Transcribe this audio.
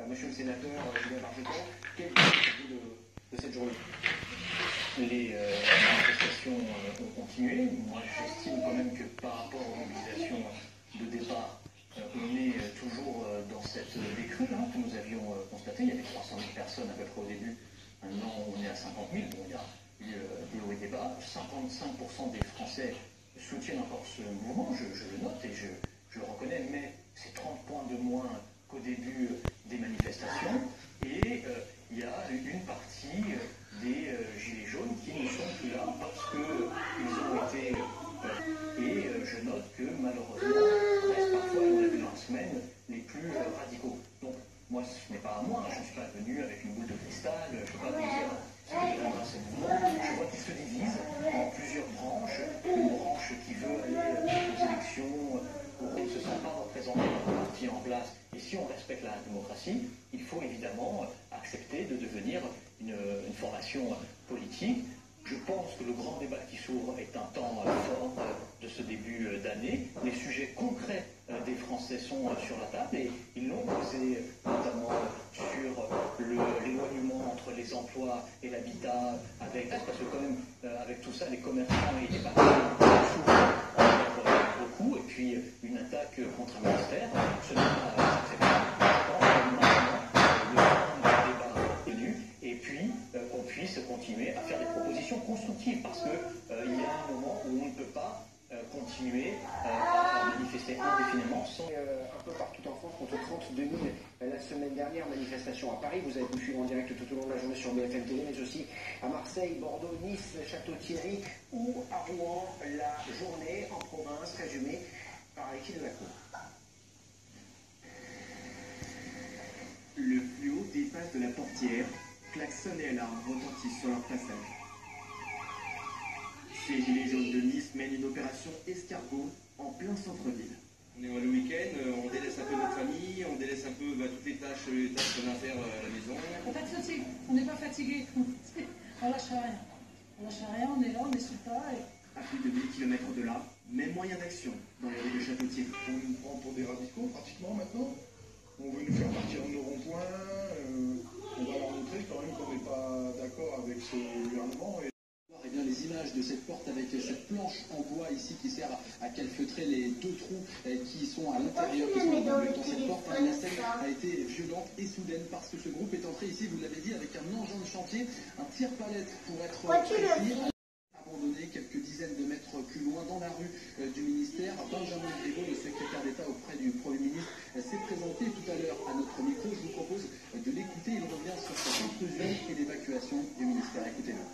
Monsieur le sénateur Julien Bargeton, quel est le de cette journée? Les manifestations ont continué. Moi, j'estime quand même que par rapport aux mobilisations de départ, on est toujours dans cette décrue que nous avions constatée. Il y avait 300 000 personnes à peu près au début. Maintenant, on est à 50 000. Bon, il y a eu des hauts et des bas. 55% des Français soutiennent encore ce mouvement. Je le note et je le reconnais, mais c'est 30 points de moins qu'au début des manifestations. Et il y a une partie des gilets jaunes qui ne sont plus là parce qu'ils ont été... et je note que malheureusement, restent parfois, on l'a vu dans la semaine, les plus radicaux. Donc, moi, ce n'est pas à moi, je ne suis pas venu avec une boule de cristal, je ne peux pas vous dire ce que je dans ces mouvements. Je vois qu'ils se divisent en plusieurs branches, une branche qui veut aller aux élections, où on ne se sent pas représenté par le parti en place. Et si on respecte la démocratie, il faut évidemment accepter de devenir une formation politique. Je pense que le grand débat qui s'ouvre est un temps fort de ce début d'année. Les sujets concrets des Français sont sur la table et ils l'ont posé notamment sur l'éloignement entre les emplois et l'habitat, parce que quand même, avec tout ça, les commerçants et les patrons souffrent beaucoup. Et puis, une attaque contre un ministère, ce n'est pas acceptable. Et puis qu'on puisse continuer à faire des propositions constructives, parce qu'il y a un moment où on ne peut pas continuer à manifester indéfiniment sans... Un peu partout en France, contre 32 000 la semaine dernière, manifestation à Paris, vous avez pu suivre en direct tout au long de la journée sur BFM TV, mais aussi à Marseille, Bordeaux, Nice, Château-Thierry ou à Rouen, la journée en province résumée par l'équipe de la Cour. Le fluo dépasse de la portière, klaxons et alarmes retentissent sur leur passage. Ces gilets jaunes de Nice mènent une opération escargot en plein centre-ville. On est le week-end, on délaisse un peu notre famille, on délaisse un peu toutes les tâches qu'on a à faire à la maison. On n'est pas fatigué, on n'est pas fatigué. On lâche rien. On lâche rien, on est là, on est sous le tas. À plus de 1000 km de là, même moyen d'action dans les rues de Château-Thierry. On nous prend pour des radicaux pratiquement maintenant. On veut nous faire partir de nos ronds-points. On va leur montrer quand même qu'on n'est pas d'accord avec ce gouvernement. Eh bien, les images de cette porte avec cette planche en bois ici qui sert à calfeutrer les deux trous qui sont à l'intérieur dans cette porte. La scène a été violente et soudaine parce que ce groupe est entré ici, vous l'avez dit, avec un engin de chantier, un tire-palette pour être précis, abandonné quelques dizaines de mètres plus loin dans la rue du ministère. Benjamin Griveaux, le secrétaire d'État auprès du Premier ministre, s'est présenté tout à l'heure à notre micro. Je vous propose de l'écouter. Il revient sur sa conclusion et l'évacuation du ministère. Écoutez-le.